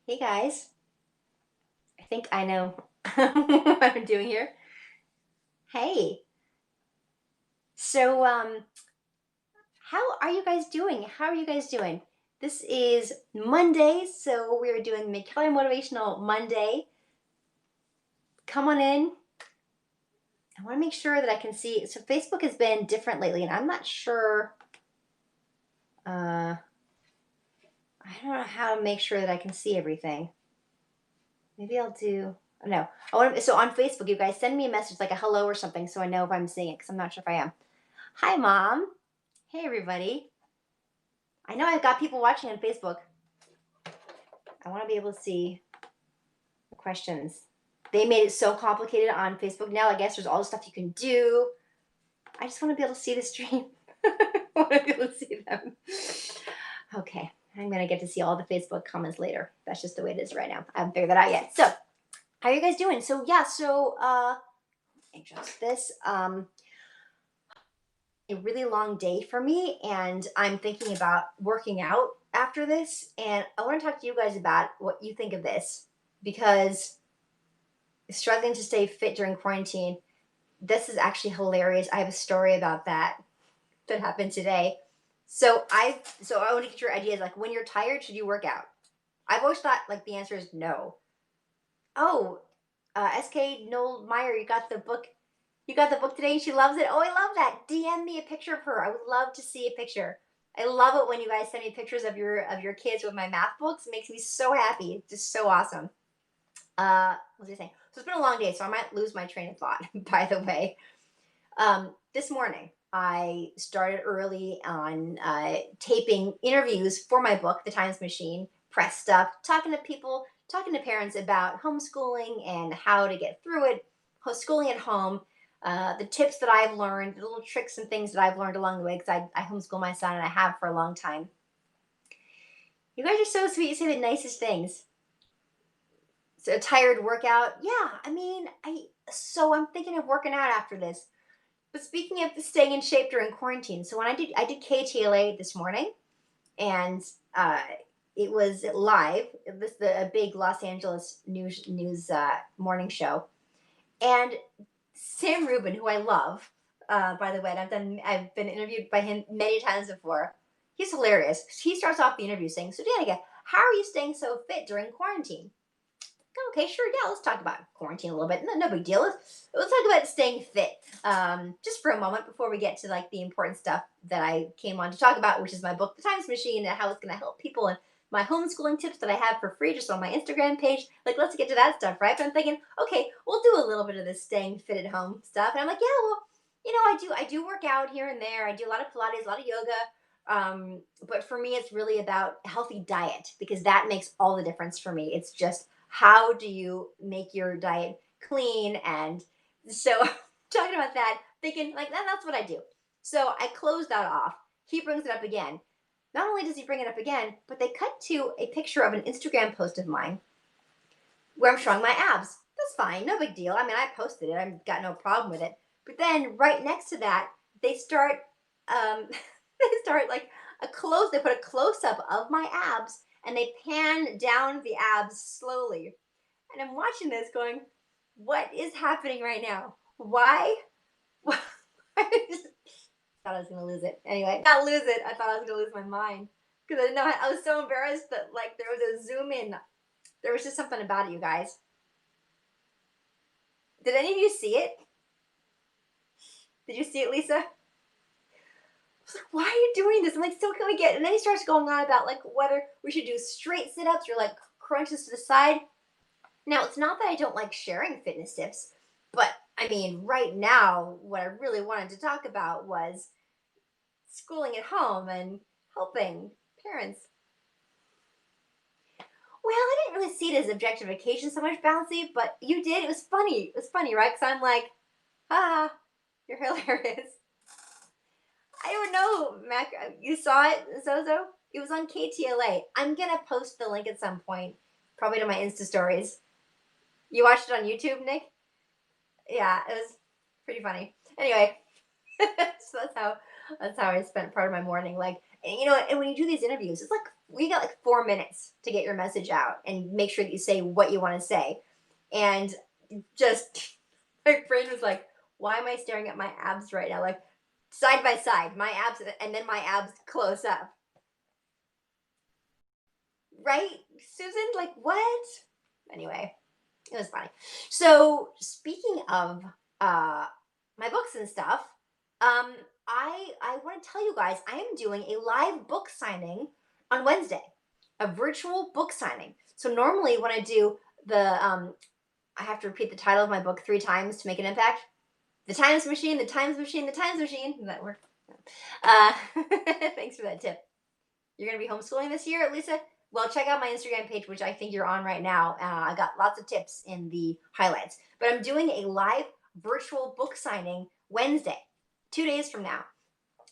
Hey guys, I think I know what I'm doing here. Hey, so how are you guys doing? How are you guys doing? This is Monday, so we're doing McKellar Motivational Monday. Come on in. I want to make sure that I can see. So Facebook has been different lately, and I'm not sure. I don't know how to make sure that I can see everything. Maybe I'll do. No, I want to. So on Facebook, you guys send me a message like a hello or something, so I know if I'm seeing it because I'm not sure if I am. Hi, mom. Hey, everybody. I know I've got people watching on Facebook. I want to be able to see the questions. They made it so complicated on Facebook now. I guess there's all the stuff you can do. I just want to be able to see the stream. I want to be able to see them. Okay, I'm going to get to see all the Facebook comments later. That's just the way it is right now. I haven't figured that out yet. So, how are you guys doing? Adjust this. A really long day for me, and I'm thinking about working out after this. And I want to talk to you guys about what you think of this because struggling to stay fit during quarantine, this is actually hilarious. I have a story about that happened today. So I want to get your ideas. Like, when you're tired, should you work out? I've always thought like the answer is no. Oh, SK Noel Meyer, you got the book. You got the book today and she loves it. Oh, I love that. DM me a picture of her. I would love to see a picture. I love it when you guys send me pictures of your kids with my math books. It makes me so happy. It's just so awesome. What was I saying? So it's been a long day, so I might lose my train of thought, by the way. This morning, I started early on taping interviews for my book, The Times Machine, press stuff, talking to people, talking to parents about homeschooling and how to get through it, homeschooling at home, the tips that I've learned, the little tricks and things that I've learned along the way, because I homeschool my son and I have for a long time. You guys are so sweet. You say the nicest things. So a tired workout. Yeah, I'm thinking of working out after this. But speaking of staying in shape during quarantine, so when I did KTLA this morning, and uh, it was live. It was a big Los Angeles news morning show, and Sam Rubin, who I love, by the way, and I've been interviewed by him many times before. He's hilarious. He starts off the interview saying, "So Danica, how are you staying so fit during quarantine?" Okay, sure, yeah, let's talk about quarantine a little bit. No big deal. Let's talk about staying fit just for a moment before we get to like the important stuff that I came on to talk about, which is my book, The Times Machine, and how it's going to help people and my homeschooling tips that I have for free just on my Instagram page. Like, let's get to that stuff, right? But I'm thinking, okay, we'll do a little bit of this staying fit at home stuff. And I'm like, yeah, well, I do work out here and there. I do a lot of Pilates, a lot of yoga. But for me, it's really about healthy diet because that makes all the difference for me. It's just how do you make your diet clean? And so talking about that, thinking like that's what I do. So I close that off. He brings it up again. Not only does he bring it up again, but they cut to a picture of an Instagram post of mine where I'm showing my abs. That's fine, no big deal. I mean, I posted it. I've got no problem with it. But then right next to that, they start they start like a close. They put a close up of my abs and they pan down the abs slowly. And I'm watching this going, what is happening right now? Why? I just thought I was going to lose it. Anyway, not lose it. I thought I was going to lose my mind because I didn't know. I was so embarrassed that like there was a zoom in. There was just something about it, you guys. Did any of you see it? Did you see it, Lisa? I was like, why are you doing this? I'm like, so can we get? And then he starts going on about like whether we should do straight sit ups or like crunches to the side. Now, it's not that I don't like sharing fitness tips, but I mean, right now, what I really wanted to talk about was schooling at home and helping parents. Well, I didn't really see it as objectification so much, Bouncy, but you did. It was funny. It was funny, right? Because I'm like, ah, you're hilarious. I don't know, Mac. You saw it, Zozo? It was on KTLA. I'm going to post the link at some point, probably to my Insta stories. You watched it on YouTube, Nick? Yeah, it was pretty funny. Anyway, so that's how I spent part of my morning. Like and when you do these interviews, it's like we got like 4 minutes to get your message out and make sure that you say what you want to say. And just my brain was like, why am I staring at my abs right now? Like side by side, my abs, and then my abs close up. Right, Susan? Like what? Anyway, it was funny. So speaking of uh my books and stuff, I want to tell you guys I am doing a live book signing on Wednesday, a virtual book signing. So normally when I do I have to repeat the title of my book 3 times to make an impact. The Times Machine, the Times Machine, the Times Machine. Does that work? Uh, thanks for that tip. You're going to be homeschooling this year, Lisa? Well, check out my Instagram page, which I think you're on right now. I got lots of tips in the highlights. But I'm doing a live virtual book signing Wednesday, 2 days from now.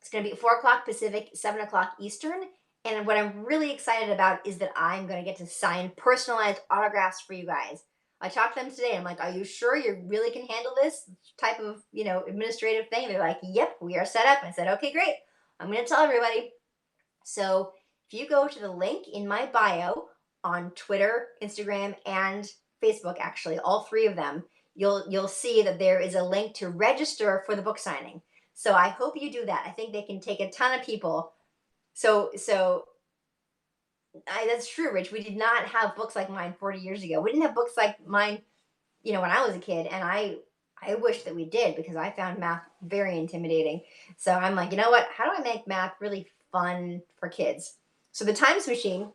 It's going to be at 4 o'clock Pacific, 7 o'clock Eastern. And what I'm really excited about is that I'm going to get to sign personalized autographs for you guys. I talked to them today. I'm like, are you sure you really can handle this type of, administrative thing? They're like, yep, we are set up. I said, okay, great. I'm going to tell everybody. So if you go to the link in my bio on Twitter, Instagram, and Facebook, actually, all 3 of them, you'll see that there is a link to register for the book signing. So I hope you do that. I think they can take a ton of people. So that's true, Rich. We did not have books like mine 40 years ago. We didn't have books like mine, when I was a kid, and I wish that we did because I found math very intimidating. So I'm like, you know what? How do I make math really fun for kids? So the Times Machine,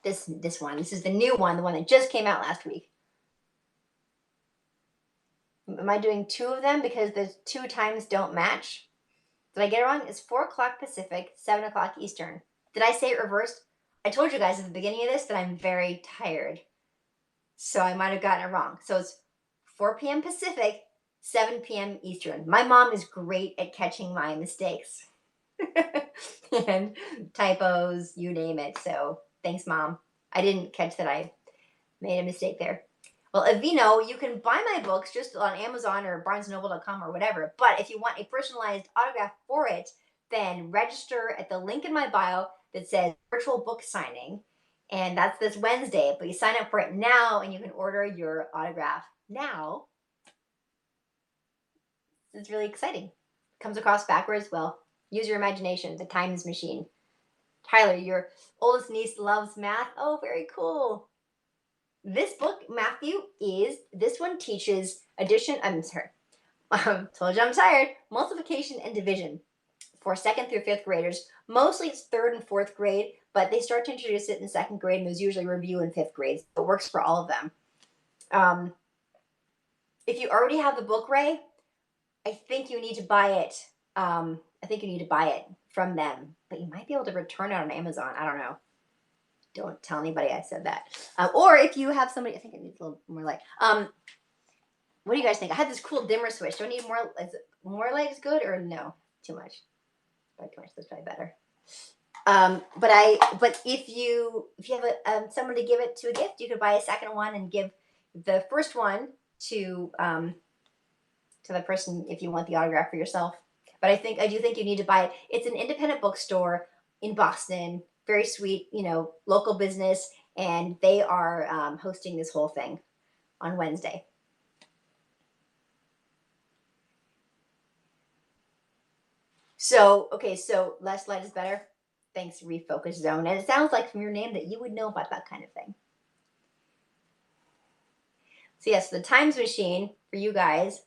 this is the new one, the one that just came out last week. Am I doing 2 of them because the 2 times don't match? Did I get it wrong? It's 4 o'clock Pacific, 7 o'clock Eastern. Did I say it reversed? I told you guys at the beginning of this that I'm very tired. So I might have gotten it wrong. So it's 4 p.m. Pacific, 7 p.m. Eastern. My mom is great at catching my mistakes and typos, you name it. So thanks, Mom. I didn't catch that I made a mistake there. Well, Avino, you can buy my books just on Amazon or BarnesandNoble.com or whatever. But if you want a personalized autograph for it, then register at the link in my bio that says virtual book signing. And that's this Wednesday. But you sign up for it now and you can order your autograph now. It's really exciting. Comes across backwards. Well, use your imagination. The Times Machine. Tyler, your oldest niece loves math. Oh, very cool. This book, Matthew, this one teaches addition. I'm sorry. Told you I'm tired. Multiplication and division for 2nd through 5th graders. Mostly it's 3rd and 4th grade, but they start to introduce it in 2nd grade, and there's usually review in 5th grade. So it works for all of them. If you already have the book, Ray, I think you need to buy it. I think you need to buy it from them, but you might be able to return it on Amazon. I don't know. Don't tell anybody I said that. Or if you have somebody, I think it needs a little more light. What do you guys think? I had this cool dimmer switch. Do I need more? Is it more light is good or no? Too much. Probably too much. That's probably better. But if you have someone to give it to a gift, you could buy a second one and give the first one to the person if you want the autograph for yourself. But I do think you need to buy it. It's an independent bookstore in Boston. Very sweet, local business, and they are hosting this whole thing on Wednesday. So, okay, so less light is better. Thanks, Refocus Zone. And it sounds like from your name that you would know about that kind of thing. So yes, the Times Machine for you guys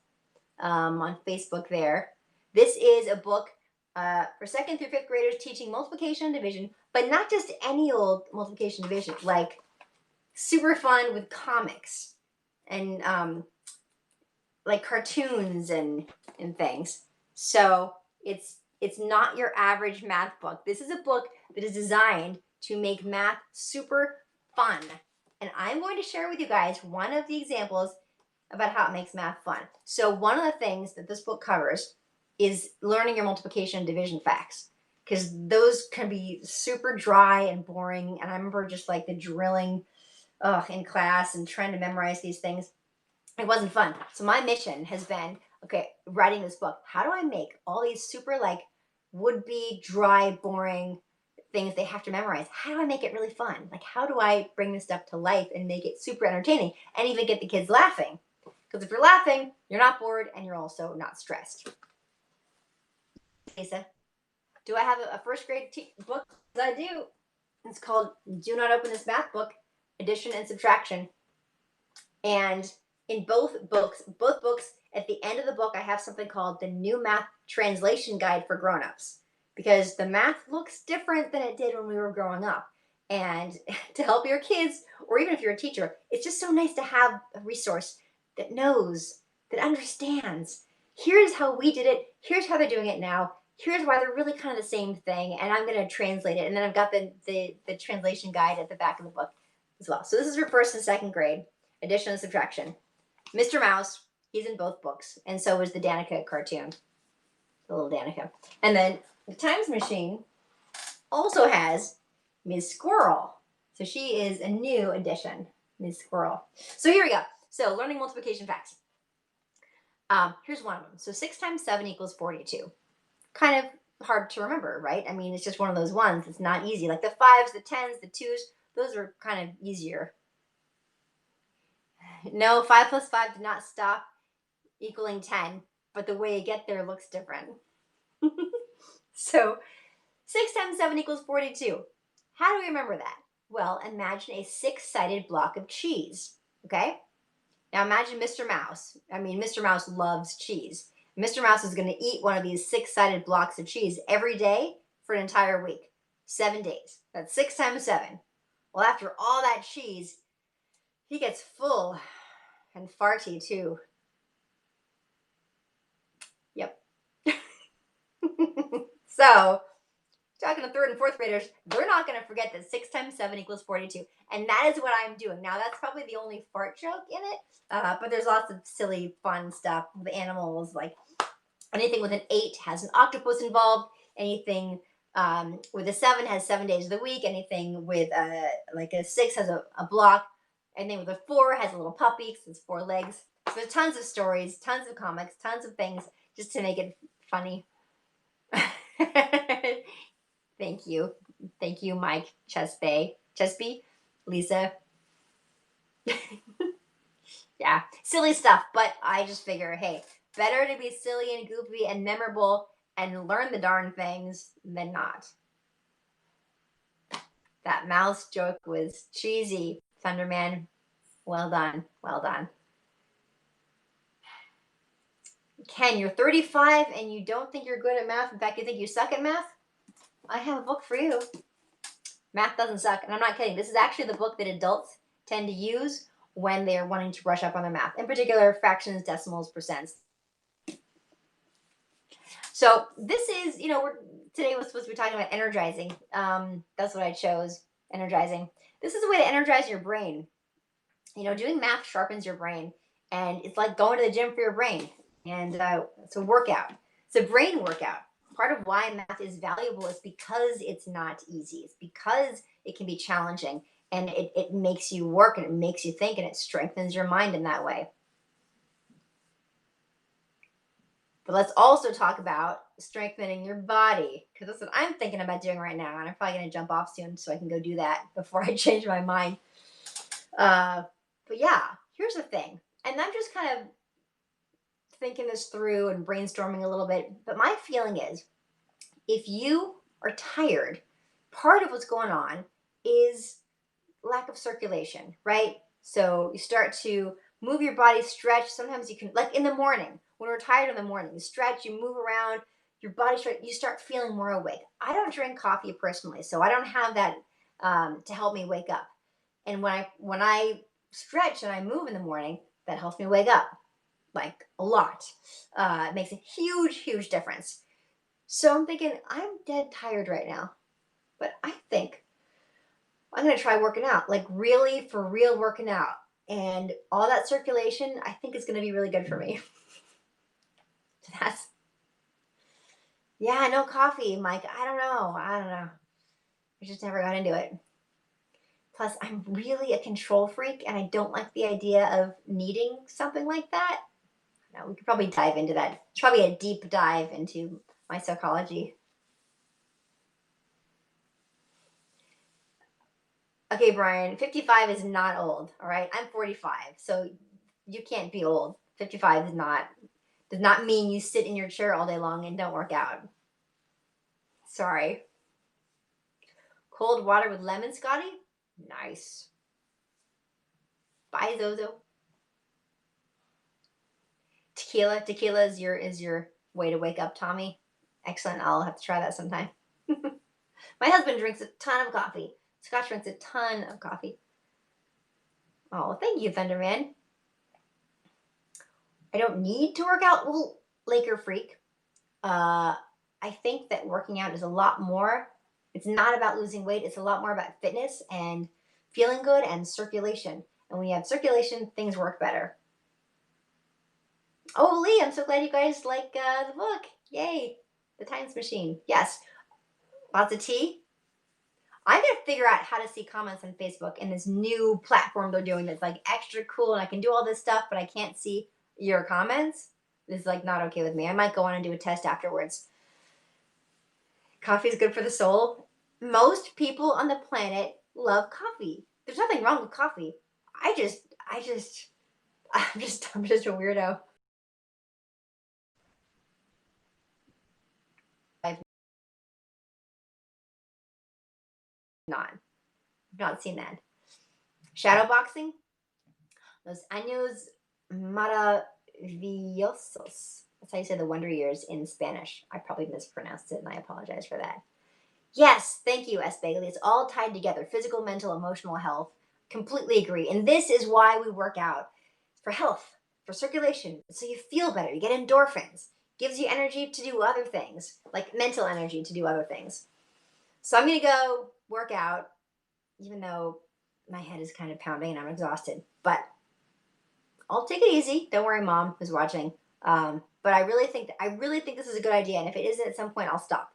on Facebook there. This is a book for 2nd through 5th graders teaching multiplication and division, but not just any old multiplication and division, like super fun with comics and like cartoons and things. So it's not your average math book. This is a book that is designed to make math super fun. And I'm going to share with you guys one of the examples about how it makes math fun. So one of the things that this book covers is learning your multiplication and division facts, because those can be super dry and boring. And I remember just like the drilling in class and trying to memorize these things. It wasn't fun. So my mission has been, okay, writing this book, how do I make all these super like would be dry, boring things they have to memorize. How do I make it really fun? Like, how do I bring this stuff to life and make it super entertaining and even get the kids laughing? Because if you're laughing, you're not bored and you're also not stressed. Lisa, do I have a first grade book? I do. It's called Do Not Open This Math Book, Addition and Subtraction. And in both books, at the end of the book, I have something called the New Math Translation Guide for Grown-ups, because the math looks different than it did when we were growing up. And to help your kids, or even if you're a teacher, it's just so nice to have a resource that knows, that understands. Here's how we did it. Here's how they're doing it now. Here's why they're really kind of the same thing. And I'm going to translate it. And then I've got the translation guide at the back of the book as well. So this is for first and second grade, addition and subtraction. Mr. Mouse, he's in both books. And so is the Danica cartoon, the little Danica. And then the Times Machine also has Ms. Squirrel. So she is a new addition, Ms. Squirrel. So here we go. So learning multiplication facts. Here's one of them. So 6 times 7 equals 42. Kind of hard to remember, right? I mean, it's just one of those ones. It's not easy. Like the 5s, the 10s, the 2s, those are kind of easier. No, 5 plus 5 did not stop equaling 10, but the way you get there looks different. So 6 times 7 equals 42. How do we remember that? Well, imagine a 6-sided block of cheese, okay? Now imagine Mr. Mouse. I mean, Mr. Mouse loves cheese. Mr. Mouse is going to eat one of these 6-sided blocks of cheese every day for an entire week. 7 days. That's 6 times 7. Well, after all that cheese, he gets full and farty too. Yep. So, talking to 3rd and 4th graders, they're not going to forget that 6 times 7 equals 42. And that is what I'm doing. Now, that's probably the only fart joke in it, but there's lots of silly, fun stuff with animals. Like anything with an 8 has an octopus involved. Anything with a 7 has 7 days of the week. Anything with like a 6 has a block. Anything with a 4 has a little puppy because it's 4 legs. So there's tons of stories, tons of comics, tons of things just to make it funny. Thank you. Thank you, Mike, Chesby, Lisa. Yeah, silly stuff, but I just figure, hey, better to be silly and goofy and memorable and learn the darn things than not. That mouse joke was cheesy, Thunderman. Well done, well done. Ken, you're 35 and you don't think you're good at math. In fact, you think you suck at math? I have a book for you. Math doesn't suck. And I'm not kidding. This is actually the book that adults tend to use when they're wanting to brush up on their math. In particular, fractions, decimals, percents. So this is, today was supposed to be talking about energizing. That's what I chose, energizing. This is a way to energize your brain. Doing math sharpens your brain. And it's like going to the gym for your brain. And it's a workout. It's a brain workout. Part of why math is valuable is because it's not easy. It's because it can be challenging, and it makes you work, and it makes you think, and it strengthens your mind in that way. But let's also talk about strengthening your body, because that's what I'm thinking about doing right now, and I'm probably going to jump off soon so I can go do that before I change my mind. But yeah, here's the thing, and I'm just kind of thinking this through and brainstorming a little bit, but my feeling is if you are tired, part of what's going on is lack of circulation, right? So you start to move your body, stretch. Sometimes you can, like in the morning, when we're tired in the morning, you stretch, you move around, your body stretch, you start feeling more awake. I don't drink coffee personally, so I don't have that to help me wake up. And when I stretch and I move in the morning, that helps me wake up. Like a lot. It makes a huge, huge difference. So I'm thinking, I'm dead tired right now, but I think I'm going to try working out, like really for real working out. And all that circulation, I think is going to be really good for me. Yeah, no coffee, Mike. I don't know. I just never got into it. Plus, I'm really a control freak, and I don't like the idea of needing something like that. No, we could probably dive into that. It's probably a deep dive into my psychology. Okay, Brian, 55 is not old, all right? I'm 45, so you can't be old. 55 does not mean you sit in your chair all day long and don't work out. Sorry. Cold water with lemon, Scotty? Nice. Bye, Zozo. Tequila. Tequila is your way to wake up, Tommy. Excellent. I'll have to try that sometime. My husband drinks a ton of coffee. Scott drinks a ton of coffee. Oh, thank you, Thunderman. I don't need to work out. Well, Laker freak. I think that working out is a lot more. It's not about losing weight. It's a lot more about fitness and feeling good and circulation. And when you have circulation, things work better. Oh, Lee, I'm so glad you guys like the book. Yay. The Times Machine. Yes. Lots of tea. I'm going to figure out how to see comments on Facebook in this new platform they're doing that's like extra cool and I can do all this stuff, but I can't see your comments. This is like not okay with me. I might go on and do a test afterwards. Coffee is good for the soul. Most people on the planet love coffee. There's nothing wrong with coffee. I'm just a weirdo. I've not seen that. Shadowboxing. Los años maravillosos. That's how you say the wonder years in Spanish. I probably mispronounced it and I apologize for that. Yes, thank you, S. Bailey. It's all tied together. Physical, mental, emotional health. Completely agree. And this is why we work out. For health, for circulation, so you feel better. You get endorphins. Gives you energy to do other things, like mental energy to do other things. So I'm going to go work out, even though my head is kind of pounding and I'm exhausted. But I'll take it easy. Don't worry, Mom, who's watching. But I really think this is a good idea. And if it isn't at some point, I'll stop.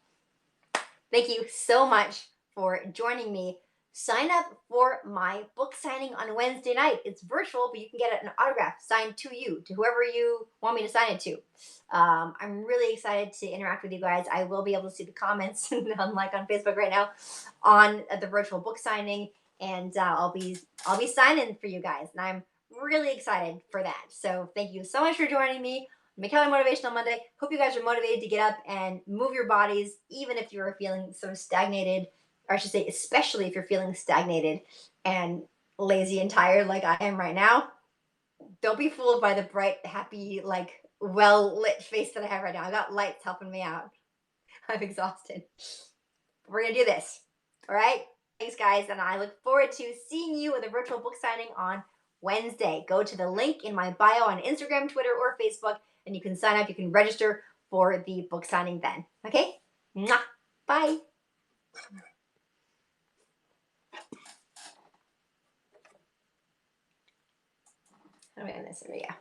Thank you so much for joining me. Sign up for my book signing on Wednesday night. It's virtual, but you can get an autograph signed to you, to whoever you want me to sign it to. I'm really excited to interact with you guys. I will be able to see the comments, unlike on Facebook right now, on the virtual book signing, and I'll be signing for you guys, and I'm really excited for that. So thank you so much for joining me. McKellar Motivational Monday. Hope you guys are motivated to get up and move your bodies, even if you're feeling sort of stagnated, or I should say, especially if you're feeling stagnated and lazy and tired like I am right now. Don't be fooled by the bright, happy, like well-lit face that I have right now. I got lights helping me out. I'm exhausted. We're going to do this. All right? Thanks, guys. And I look forward to seeing you at the virtual book signing on Wednesday. Go to the link in my bio on Instagram, Twitter, or Facebook, and you can sign up. You can register for the book signing then. Okay? Mwah. Bye. I'm going to end this. There we go.